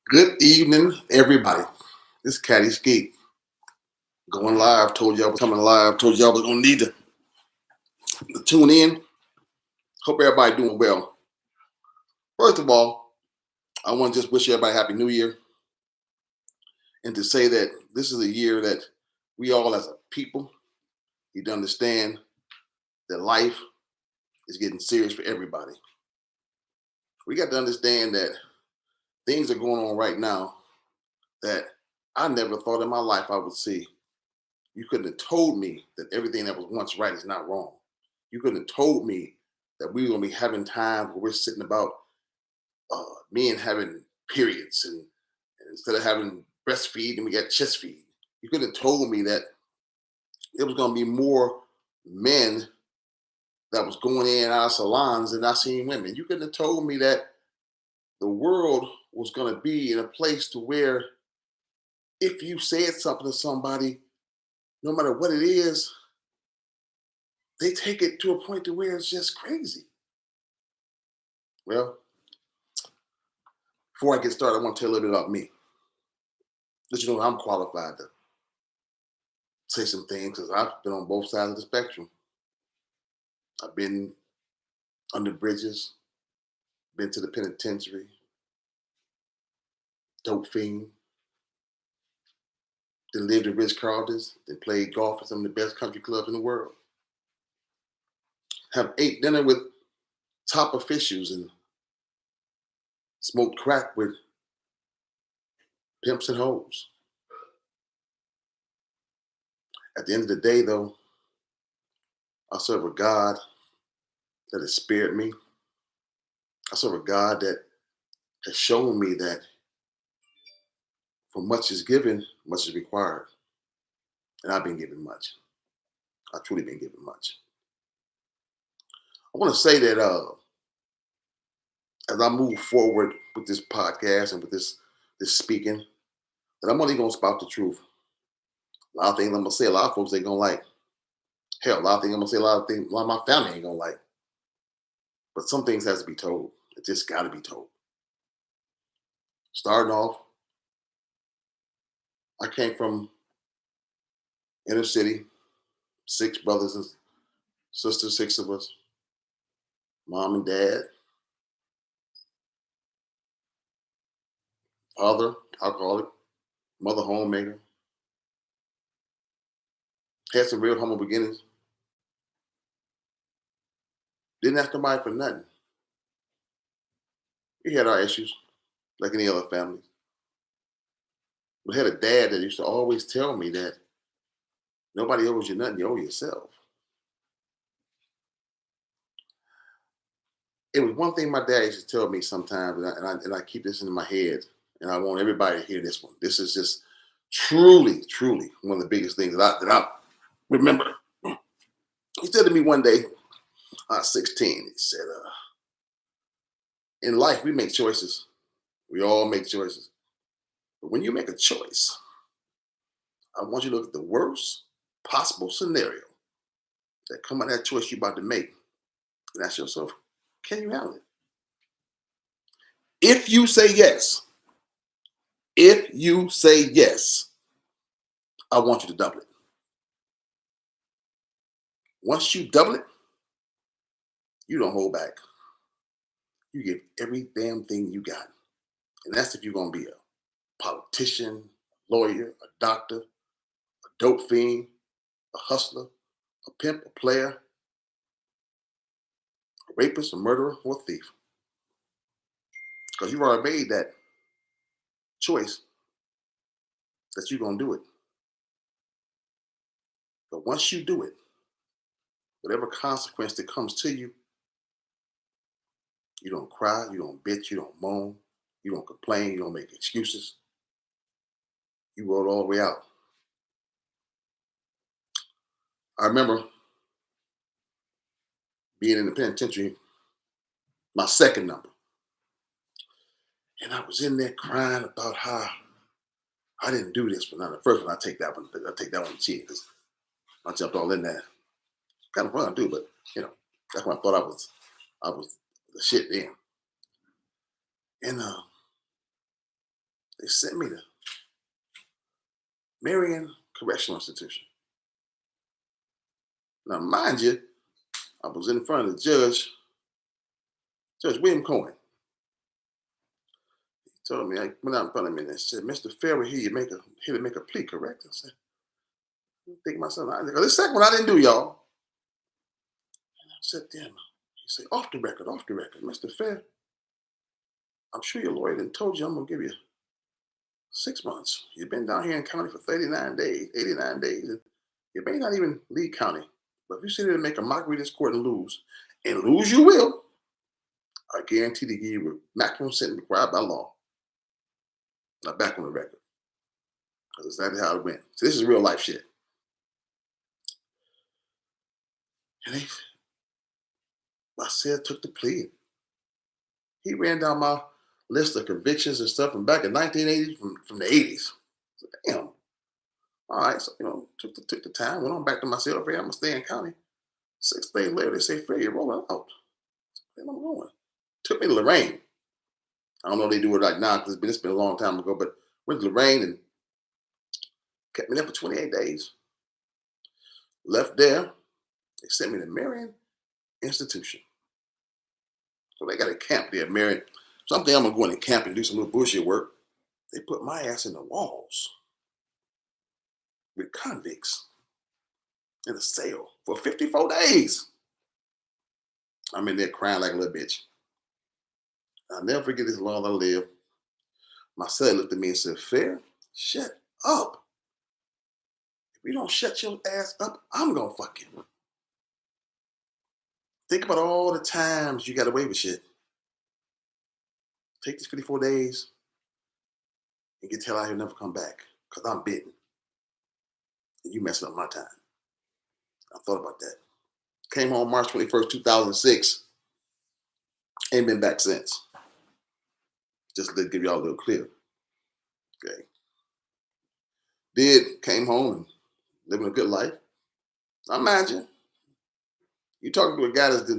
Good evening, everybody. This is Caddy Skeet going live. Told y'all I was coming live. Told y'all I was gonna need to tune in. Hope everybody doing well. First of all, I want to just wish everybody Happy New Year and to say that this is a year that we all as a people need to understand that life is getting serious for everybody. We got to understand that things are going on right now that I never thought in my life I would see. You couldn't have told me that everything that was once right is not wrong. You couldn't have told me that we were gonna be having times where we're sitting about men having periods and instead of having breastfeed and we got chest feed. You could have told me that there was gonna be more men that was going in and out of salons than I seen women. You couldn't have told me that the world was gonna be in a place to where if you said something to somebody, no matter what it is, they take it to a point to where it's just crazy. Well, before I get started, I want to tell you a little bit about me. Let you know I'm qualified to say some things because I've been on both sides of the spectrum. I've been under bridges, been to the penitentiary, dope fiend, then lived at Ritz Carlton's, then played golf at some of the best country clubs in the world. Have ate dinner with top officials and smoked crack with pimps and hoes. At the end of the day, though, I serve a God that has spared me. I serve a God that has shown me that for much is given, much is required. And I've been given much. I've truly been given much. I want to say that as I move forward with this podcast and with this speaking, that I'm only gonna spout the truth. A lot of things I'm gonna say, a lot of folks ain't gonna like. Hell, a lot of things I'm gonna say, a lot of things, a lot of my family ain't gonna like. But some things has to be told. It just gotta be told. Starting off, I came from inner city, six brothers and sisters, six of us, mom and dad, father, alcoholic, mother homemaker. Had some real humble beginnings. Didn't ask nobody for nothing. We had our issues, like any other family. We had a dad that used to always tell me that nobody owes you nothing, you owe yourself. It was one thing my dad used to tell me sometimes, and I keep this in my head, and I want everybody to hear this one. This is just truly, truly one of the biggest things that I remember. He said to me one day, I was 16, he said, in life, we make choices. We all make choices. But when you make a choice, I want you to look at the worst possible scenario that come out of that choice you're about to make and ask yourself, can you handle it? If you say yes, if you say yes, I want you to double it. Once you double it, you don't hold back. You give every damn thing you got. And that's if you're going to be a politician, lawyer, a doctor, a dope fiend, a hustler, a pimp, a player, a rapist, a murderer, or a thief. Because you've already made that choice that you're going to do it. But once you do it, whatever consequence that comes to you, you don't cry, you don't bitch, you don't moan, you don't complain, you don't make excuses. You roll all the way out. I remember being in the penitentiary, my second number. And I was in there crying about how I didn't do this, but not the first one. I take that one. I take that one to cheat because I jumped all in there. Kind of fun to do, but that's when I thought I was the shit then. And They sent me to Marion Correctional Institution. Now, mind you, I was in front of the judge, Judge William Cohen. He told me, I went out in front of me and said, Mr. Fair, here you here to make a plea, correct? I said, I think to myself, this second one I didn't do, y'all. And I said, damn. He said, off the record, Mr. Fair, I'm sure your lawyer done told you I'm gonna give you 6 months. You've been down here in county for 39 days, 89 days, and you may not even leave county. But if you sit there and make a mockery of this court and lose you will, I guarantee to give you a maximum sentence required by law. Now back on the record. That's exactly how it went. So this is real life shit. And I said, took the plea. He ran down my list of convictions and stuff from back in 1980, from the 80s. So, damn. All right, so took the time, went on back to my cell. I'm gonna stay in county. 6 days later, they say, Fair, you're rolling out. Where am I going? Took me to Lorraine. I don't know if they do it right now because it's been a long time ago, but went to Lorraine and kept me there for 28 days. Left there. They sent me to Marion Institution. So they got a camp there, Marion. Someday I'm gonna go in the camp and do some little bullshit work. They put my ass in the walls with convicts in a cell for 54 days. I'm in there crying like a little bitch. I'll never forget this as long as I live. My son looked at me and said, Fair, shut up. If you don't shut your ass up, I'm gonna fuck you. Think about all the times you got away with shit. Take these 54 days and get the hell out here and never come back. Because I'm bitten. And you messing up my time. I thought about that. Came home March 21st, 2006. Ain't been back since. Just to give y'all a little clear. Okay. Came home and living a good life. I imagine you talking to a guy that's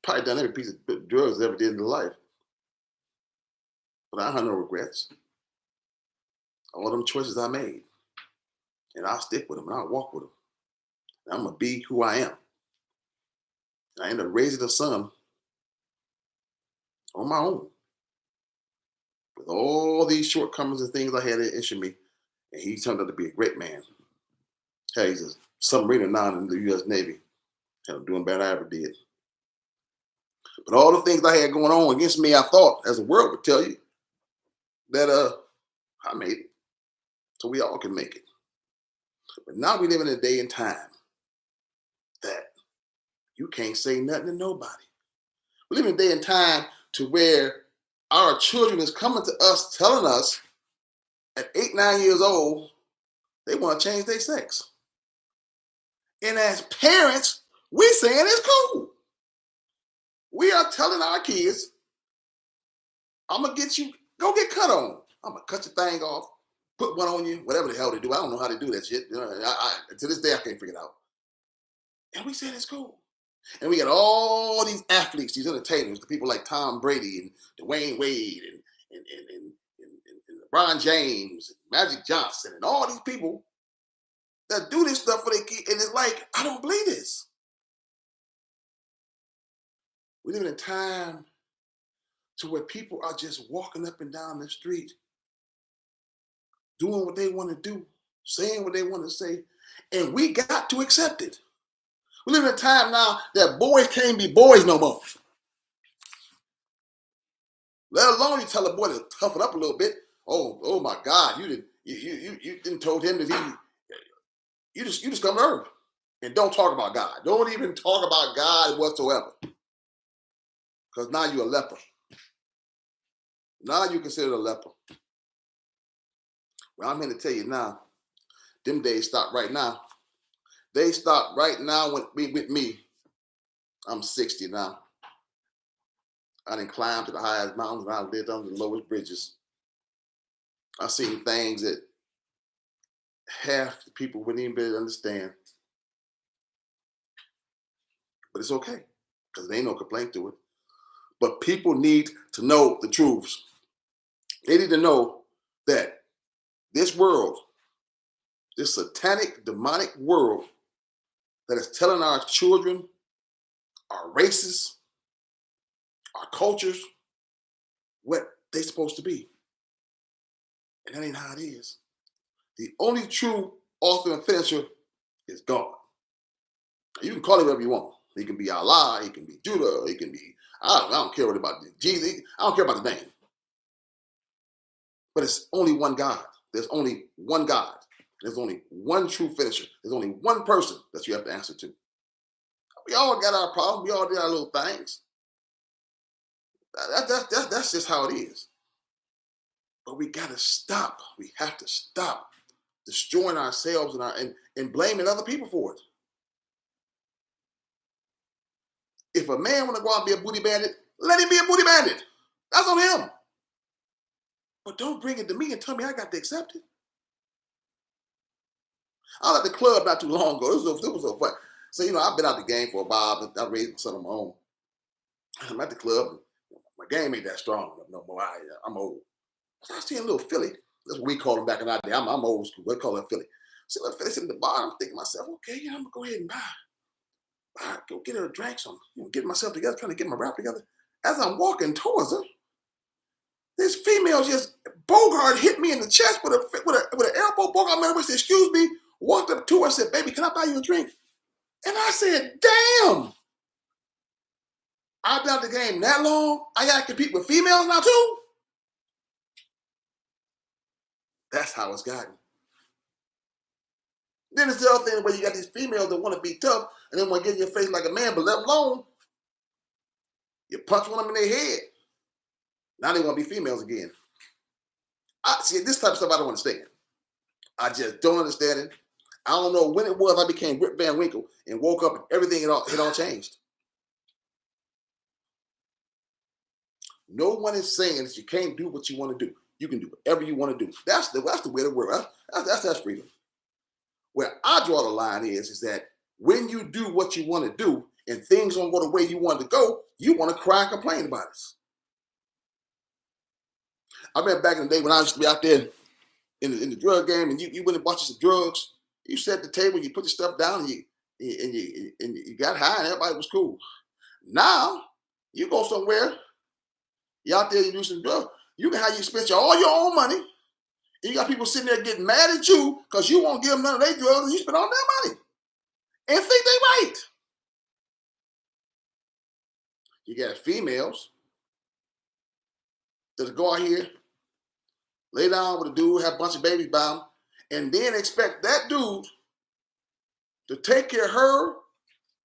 probably done every piece of drugs ever did in his life. But I have no regrets. All them choices I made. And I'll stick with them and I'll walk with them. And I'm going to be who I am. And I ended up raising a son on my own. With all these shortcomings and things I had that issue me. And he turned out to be a great man. Hey, he's a submariner now in the U.S. Navy. And I'm doing better than I ever did. But all the things I had going on against me, I thought, as the world would tell you, that I made it. So we all can make it. But now we live in a day and time that you can't say nothing to nobody. We live in a day and time to where our children is coming to us telling us at 8, 9 years old, they want to change their sex. And as parents, we saying it's cool. We are telling our kids, I'm going to get you, go get cut on. I'm going to cut your thing off, put one on you, whatever the hell they do. I don't know how they do that shit. To this day, I can't figure it out. And we said it's cool. And we got all these athletes, these entertainers, the people like Tom Brady and Dwayne Wade and LeBron James, and Magic Johnson, and all these people that do this stuff for their kids. And it's like, I don't believe this. We live in a time to where people are just walking up and down the street, doing what they want to do, saying what they want to say, and we got to accept it. We live in a time now that boys can't be boys no more. Let alone you tell a boy to toughen up a little bit. Oh my God, you didn't told him that you just come to earth and don't talk about God. Don't even talk about God whatsoever. Because now you're a leper. Now you're considered a leper. Well, I'm here to tell you now, them days stop right now. They stop right now with me. I'm 60 now. I didn't climb to the highest mountains and I lived under the lowest bridges. I've seen things that half the people wouldn't even be able to understand. But it's okay, because there ain't no complaint to it. But people need to know the truths. They need to know that this world, this satanic, demonic world that is telling our children, our races, our cultures, what they're supposed to be. And that ain't how it is. The only true author and finisher is God. You can call him whatever you want. He can be Allah, he can be Judah, he can be, I don't care what about Jesus. I don't care about the name. But it's only one God. There's only one God. There's only one true finisher. There's only one person that you have to answer to. We all got our problems. We all did our little things. That's just how it is. But we got to stop. We have to stop destroying ourselves and blaming other people for it. If a man want to go out and be a booty bandit, let him be a booty bandit. That's on him. But don't bring it to me and tell me I got to accept it. I was at the club not too long ago. It was so fun. So, I've been out the game for a while, but I raised my son on my own. I'm at the club. My game ain't that strong no more. I'm old. So I see a little Philly. That's what we call him back in our day. I'm old school. We call him Philly. See little Philly sitting at the bar. I'm thinking to myself, okay, I'm going to go ahead and go get her a drink. So I'm getting myself together, trying to get my rap together. As I'm walking towards her, this female just Bogart hit me in the chest with an elbow. Bogart man said, excuse me, walked up to her and said, baby, can I buy you a drink? And I said, damn. I've been out the game that long. I got to compete with females now too. That's how it's gotten. Then it's the other thing where you got these females that want to be tough and then want to get in your face like a man, but let alone you punch one of them in their head. Now they want to be females again. See, this type of stuff I don't understand. I just don't understand it. I don't know when it was I became Rip Van Winkle and woke up and everything it all changed. No one is saying that you can't do what you want to do. You can do whatever you want to do. That's the way to work. That's freedom. Where I draw the line is that when you do what you want to do and things don't go the way you want to go, you want to cry and complain about it. I remember back in the day when I used to be out there in the drug game and you went and bought you some drugs, you sat at the table, you put your stuff down and you got high and everybody was cool. Now, you go somewhere, you out there, you do some drugs, you can have you spend all your own money, and you got people sitting there getting mad at you because you won't give them none of their drugs and you spend all their money and think they right. You got females that go out here, lay down with a dude, have a bunch of babies by him, and then expect that dude to take care of her,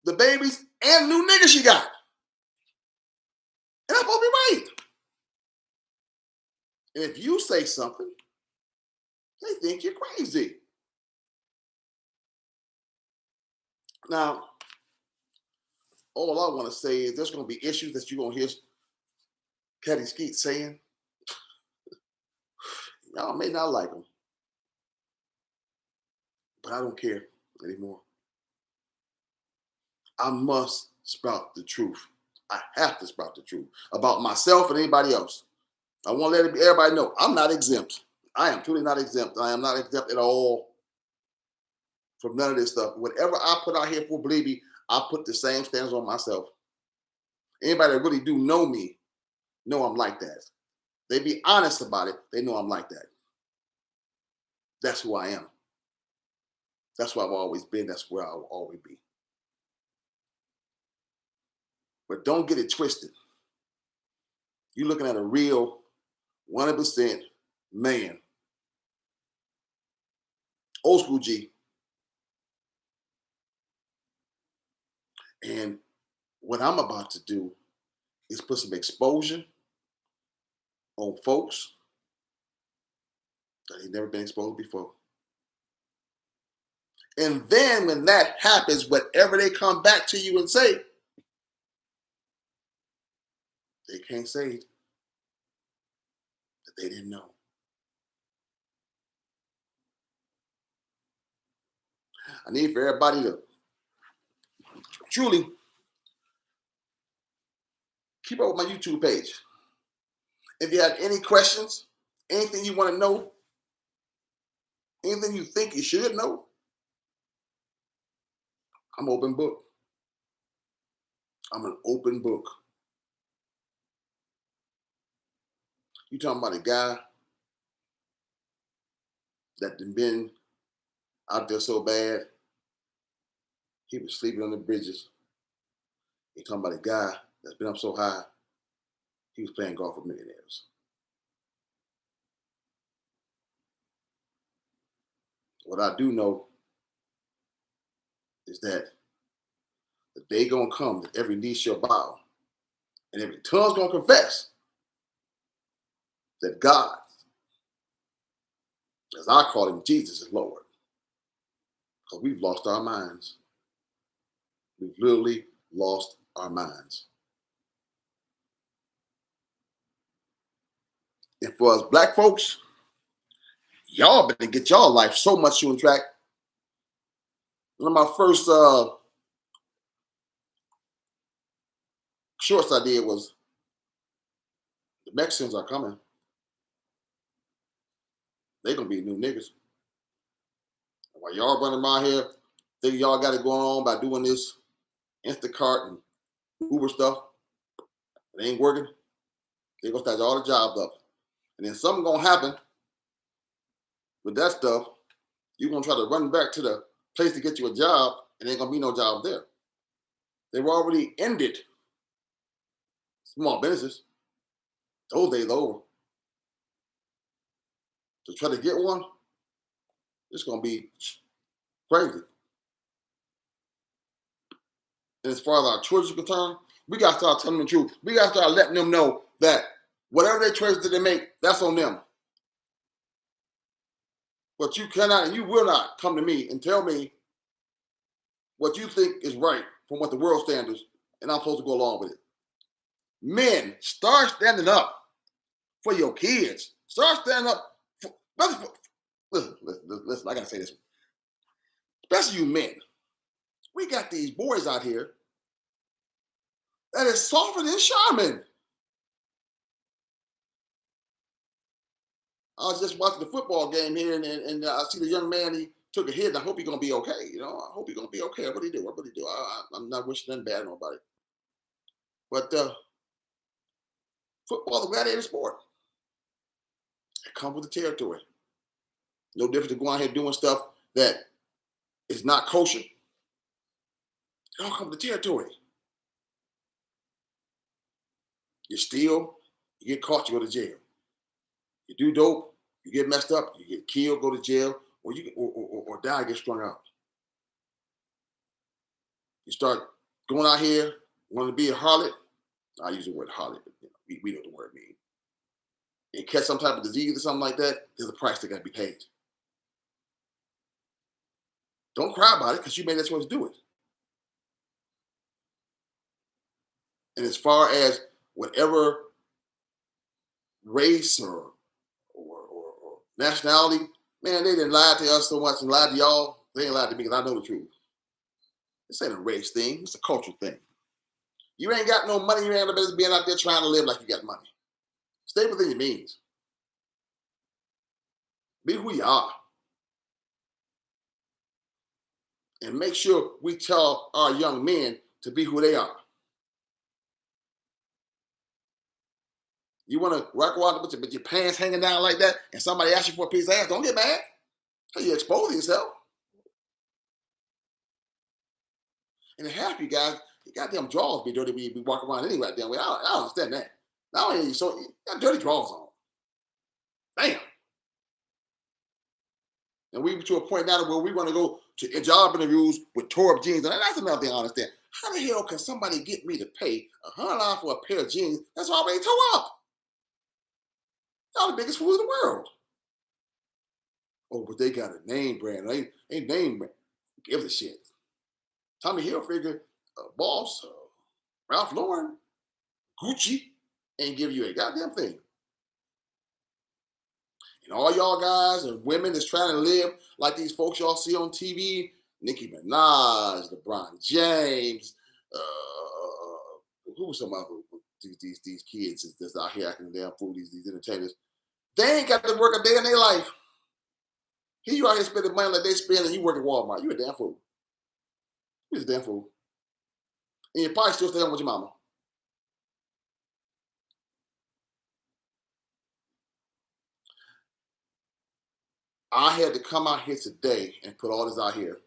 the babies, and new niggas she got. And that's supposed to be right. And if you say something, they think you're crazy. Now, all I want to say is there's going to be issues that you're going to hear Caddy Skeet saying. Y'all may not like them, but I don't care anymore. I must spout the truth. I have to spout the truth about myself and anybody else. I want to let everybody know I'm not exempt. I am truly not exempt. I am not exempt at all from none of this stuff. Whatever I put out here for, believe me, I put the same standards on myself. Anybody that really do know me, know I'm like that. They be honest about it. They know I'm like that. That's who I am. That's where I've always been. That's where I'll always be. But don't get it twisted. You're looking at a real 100% man. Old school G. And what I'm about to do is put some exposure on folks that ain't never been exposed before. And then when that happens, whatever they come back to you and say, they can't say that they didn't know. I need for everybody to truly keep up with my YouTube page. If you have any questions, anything you want to know, Anything you think you should know, I'm open book. I'm an open book. You talking about a guy that done been out there so bad, he was sleeping on the bridges. You talking about a guy that's been up so high, he was playing golf with millionaires. What I do know is that the day gonna come that every knee shall bow and every tongue's gonna confess that God, as I call him, Jesus is Lord. Because we've lost our minds. We've literally lost our minds. And for us black folks, y'all better get y'all life so much on track. One of my first shorts I did was the Mexicans are coming. They gonna be new niggas. While y'all running around here thinking y'all got it going on by doing this Instacart and Uber stuff, it ain't working. They gonna start all the jobs up. And then something gonna happen with that stuff. You're gonna try to run back to the place to get you a job, and ain't gonna be no job there. They've already ended small businesses. Those days over. To try to get one, it's gonna be crazy. And as far as our children are concerned, we gotta start telling them the truth. We gotta start letting them know that whatever they choices that they make, that's on them. But you cannot and you will not come to me and tell me what you think is right from what the world standards, and I'm supposed to go along with it. Men, start standing up for your kids. Start standing up. Listen, I gotta say this. Especially you men. We got these boys out here that is softer than Charmin. I was just watching the football game here, and I see the young man. He took a hit, and I hope he's gonna be okay. You know, I hope he's gonna be okay. What do he do? What do he do? I'm not wishing nothing bad on nobody. But football is a gladiator sport. It comes with the territory. No different than going out here doing stuff that is not kosher. It all comes with the territory. You steal, you get caught, you go to jail. You do dope, you get messed up, you get killed, go to jail, or die, get strung out. You start going out here, wanting to be a harlot. I use the word harlot, but we know what the word means. And catch some type of disease or something like that, there's a price that got to be paid. Don't cry about it because you made that choice to do it. And as far as whatever race or nationality, man, they didn't lie to us so much and lie to y'all. They ain't lied to me because I know the truth. This ain't a race thing. It's a cultural thing. You ain't got no money. You ain't got no being out there trying to live like you got money. Stay within your means. Be who you are. And make sure we tell our young men to be who they are. You want to rock around with your pants hanging down like that and somebody asks you for a piece of ass, don't get mad. You expose yourself. And half you guys, your goddamn drawers be dirty when you be walking around anyway. Damn way. I don't understand that. Not only so you got dirty drawers on. Damn. And we to a point now where we want to go to job interviews with tore up jeans. And that's another thing I understand. How the hell can somebody get me to pay $100 for a pair of jeans that's already tore up? Y'all the biggest fools in the world. Oh, but they got a name brand. Ain't name brand. Give a shit. Tommy Hilfiger, Boss, Ralph Lauren, Gucci ain't give you a goddamn thing. And all y'all guys and women that's trying to live like these folks y'all see on TV, Nicki Minaj, LeBron James, who's some other these kids that's out here acting damn fool, these entertainers. They ain't got to work a day in their life. Here you out here spending money like they spend, and you work at Walmart. You a damn fool. You a damn fool. And you probably still stay home with your mama. I had to come out here today and put all this out here,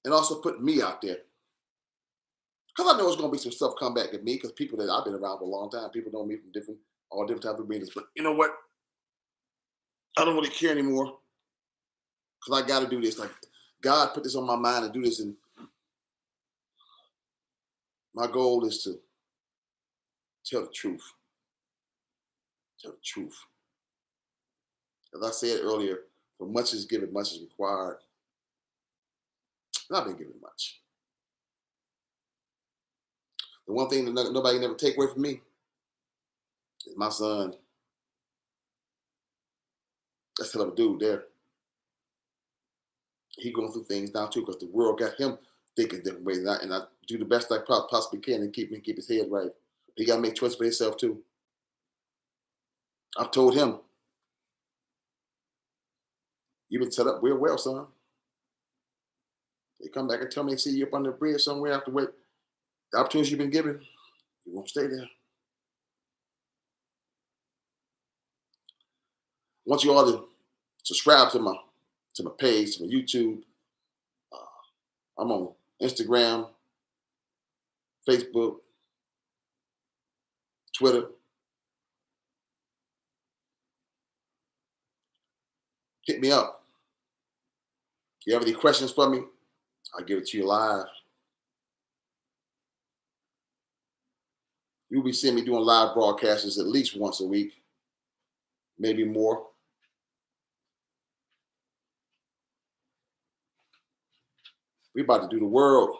and also put me out there, because I know it's gonna be some stuff come back at me. Because people that I've been around for a long time, people know me from all different types of meetings. But you know what? I don't really care anymore because I got to do this. Like God put this on my mind to do this, and my goal is to tell the truth. Tell the truth. As I said earlier, for much is given, much is required. And I've been given much. The one thing that nobody never take away from me is my son. That's hell of a dude there. He going through things now too because the world got him thinking different ways. And I do the best I possibly can and keep his head right. He got to make choices for himself too. I've told him, you've been set up real well, son. They come back and tell me they see you up on the bridge somewhere after what the opportunities you've been given. You won't stay there. I want you all to subscribe to my page, to my YouTube. Uh, I'm on Instagram, Facebook, Twitter. Hit me up. If you have any questions for me, I'll give it to you live. You'll be seeing me doing live broadcasts at least once a week, maybe more. We're about to do the world.